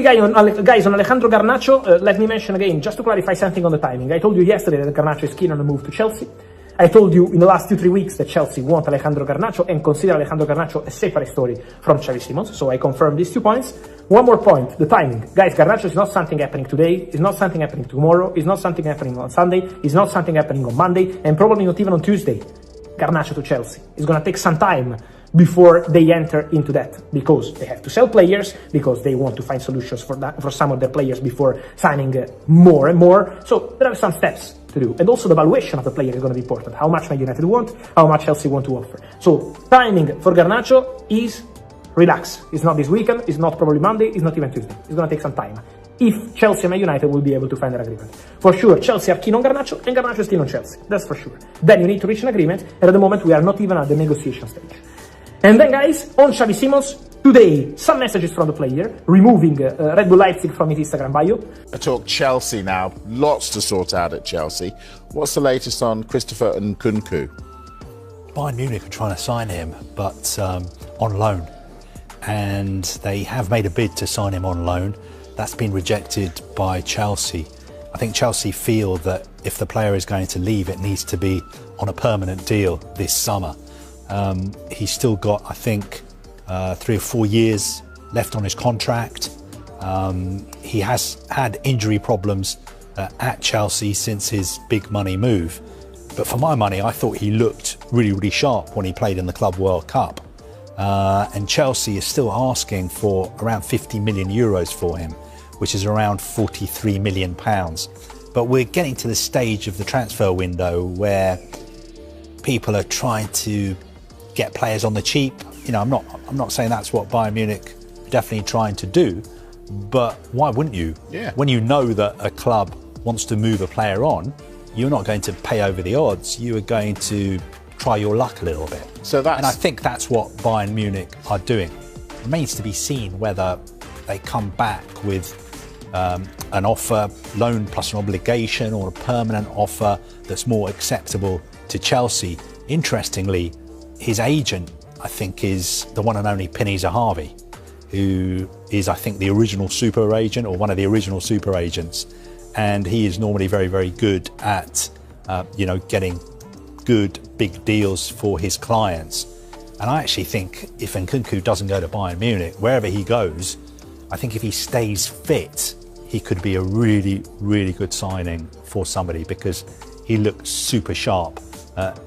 Guys, on Alejandro Garnacho, let me mention again, just to clarify something on the timing. I told you yesterday that Garnacho is keen on a move to Chelsea. I told you in the last 2-3 weeks that Chelsea want Alejandro Garnacho and consider Alejandro Garnacho a separate story from Xavi Simons. So I confirm these 2 points. One more point, the timing. Guys, Garnacho is not something happening today, it's not something happening tomorrow, it's not something happening on Sunday, it's not something happening on Monday, and probably not even on Tuesday. Garnacho to Chelsea. It's going to take some time before they enter into that, because they have to sell players, because they want to find solutions for some of their players before signing more and more. So there are some steps to do, and also the valuation of the player is going to be important. How much Man United want, how much Chelsea want to offer. So timing for Garnacho is relax. It's not this weekend, it's not probably Monday, it's not even Tuesday. It's going to take some time. If Chelsea and Man United will be able to find an agreement. For sure, Chelsea are keen on Garnacho, and Garnacho is keen on Chelsea. That's for sure. Then you need to reach an agreement, and at the moment we are not even at the negotiation stage. And then, guys, on Xavi Simons, today, some messages from the player, removing Red Bull Leipzig from his Instagram bio. I talk Chelsea now, lots to sort out at Chelsea. What's the latest on Christopher Nkunku? Bayern Munich are trying to sign him, but on loan. And they have made a bid to sign him on loan. That's been rejected by Chelsea. I think Chelsea feel that if the player is going to leave, it needs to be on a permanent deal this summer. He's still got, I think, 3 or 4 years left on his contract. He has had injury problems at Chelsea since his big money move. But for my money, I thought he looked really, really sharp when he played in the Club World Cup. And Chelsea is still asking for around 50 million euros for him, which is around 43 million pounds. But we're getting to the stage of the transfer window where people are trying to get players on the cheap. You know, I'm not saying that's what Bayern Munich are definitely trying to do, but why wouldn't you? Yeah. When you know that a club wants to move a player on, you're not going to pay over the odds. You are going to try your luck a little bit. And I think that's what Bayern Munich are doing. It remains to be seen whether they come back with an offer, loan plus an obligation, or a permanent offer that's more acceptable to Chelsea. Interestingly, his agent, I think, is the one and only Penny Zahavi, who is, I think, the original super agent, or one of the original super agents. And he is normally very, very good at, getting good big deals for his clients. And I actually think if Nkunku doesn't go to Bayern Munich, wherever he goes, I think if he stays fit, he could be a really, really good signing for somebody, because he looked super sharp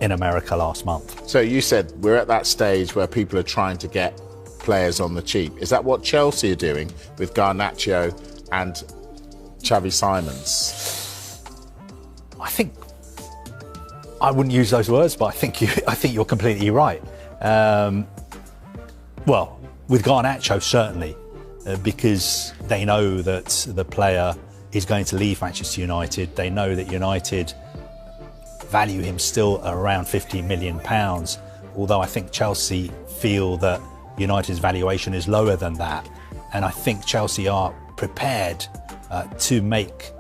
in America last month. So you said we're at that stage where people are trying to get players on the cheap. Is that what Chelsea are doing with Garnacho and Xavi Simons? I wouldn't use those words, but I think you're completely right. Well, with Garnacho, certainly, because they know that the player is going to leave Manchester United. They know that United value him still around £50 million, although I think Chelsea feel that United's valuation is lower than that. And I think Chelsea are prepared to make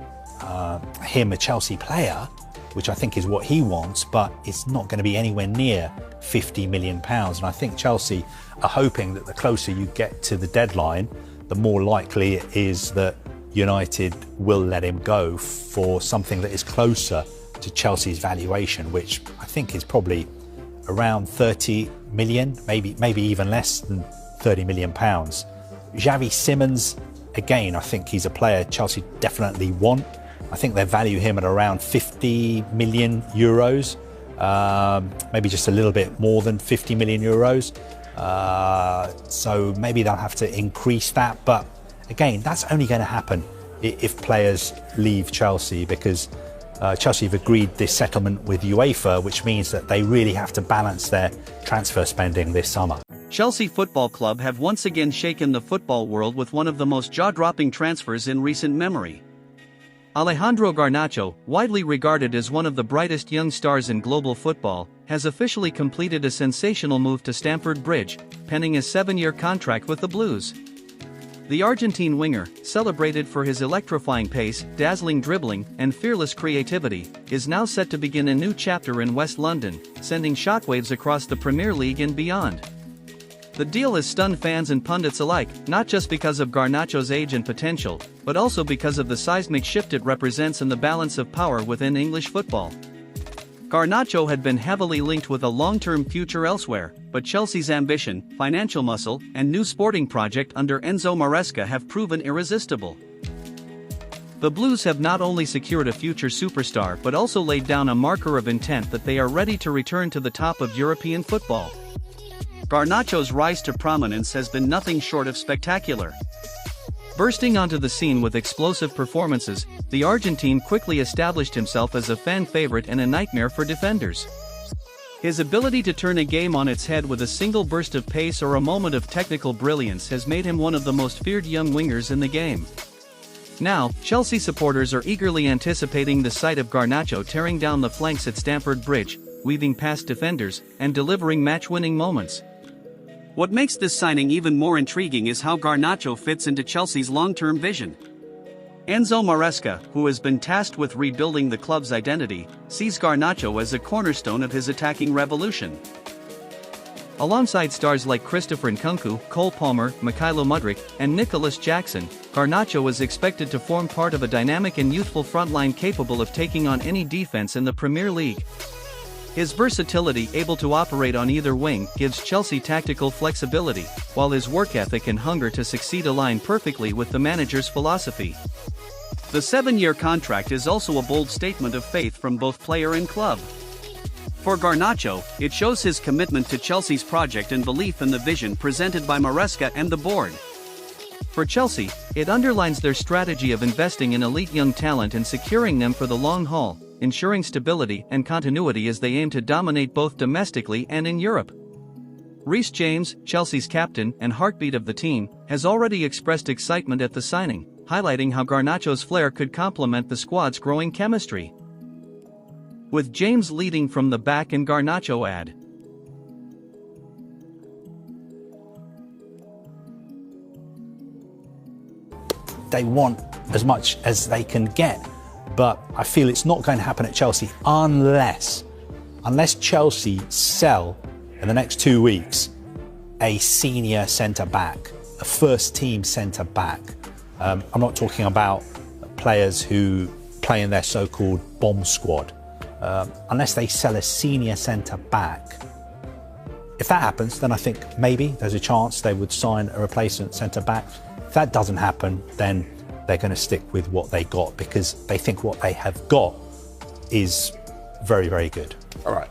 him a Chelsea player, which I think is what he wants, but it's not going to be anywhere near £50 million. And I think Chelsea are hoping that the closer you get to the deadline, the more likely it is that United will let him go for something that is closer to Chelsea's valuation, which I think is probably around 30 million, maybe even less than 30 million pounds. Xavi Simons, again, I think he's a player Chelsea definitely want. I think they value him at around 50 million euros, maybe just a little bit more than 50 million euros. So maybe they'll have to increase that. But again, that's only going to happen if players leave Chelsea, because Chelsea have agreed this settlement with UEFA, which means that they really have to balance their transfer spending this summer. Chelsea Football Club have once again shaken the football world with one of the most jaw-dropping transfers in recent memory. Alejandro Garnacho, widely regarded as one of the brightest young stars in global football, has officially completed a sensational move to Stamford Bridge, penning a 7-year contract with the Blues. The Argentine winger, celebrated for his electrifying pace, dazzling dribbling, and fearless creativity, is now set to begin a new chapter in West London, sending shockwaves across the Premier League and beyond. The deal has stunned fans and pundits alike, not just because of Garnacho's age and potential, but also because of the seismic shift it represents in the balance of power within English football. Garnacho had been heavily linked with a long-term future elsewhere, but Chelsea's ambition, financial muscle, and new sporting project under Enzo Maresca have proven irresistible. The Blues have not only secured a future superstar but also laid down a marker of intent that they are ready to return to the top of European football. Garnacho's rise to prominence has been nothing short of spectacular. Bursting onto the scene with explosive performances, the Argentine quickly established himself as a fan favorite and a nightmare for defenders. His ability to turn a game on its head with a single burst of pace or a moment of technical brilliance has made him one of the most feared young wingers in the game. Now, Chelsea supporters are eagerly anticipating the sight of Garnacho tearing down the flanks at Stamford Bridge, weaving past defenders, and delivering match-winning moments. What makes this signing even more intriguing is how Garnacho fits into Chelsea's long-term vision. Enzo Maresca, who has been tasked with rebuilding the club's identity, sees Garnacho as a cornerstone of his attacking revolution. Alongside stars like Christopher Nkunku, Cole Palmer, Mykhailo Mudryk, and Nicholas Jackson, Garnacho is expected to form part of a dynamic and youthful frontline capable of taking on any defense in the Premier League. His versatility, able to operate on either wing, gives Chelsea tactical flexibility, while his work ethic and hunger to succeed align perfectly with the manager's philosophy. The 7-year contract is also a bold statement of faith from both player and club. For Garnacho, it shows his commitment to Chelsea's project and belief in the vision presented by Maresca and the board. For Chelsea, it underlines their strategy of investing in elite young talent and securing them for the long haul, ensuring stability and continuity as they aim to dominate both domestically and in Europe. Reece James, Chelsea's captain and heartbeat of the team, has already expressed excitement at the signing, highlighting how Garnacho's flair could complement the squad's growing chemistry. With James leading from the back and Garnacho ad. They want as much as they can get, but I feel it's not going to happen at Chelsea unless Chelsea sell in the next 2 weeks a senior centre-back, a first-team centre-back. I'm not talking about players who play in their so-called bomb squad. Unless they sell a senior centre-back. If that happens, then I think maybe there's a chance they would sign a replacement centre-back. If that doesn't happen, then they're going to stick with what they got because they think what they have got is very, very good. All right.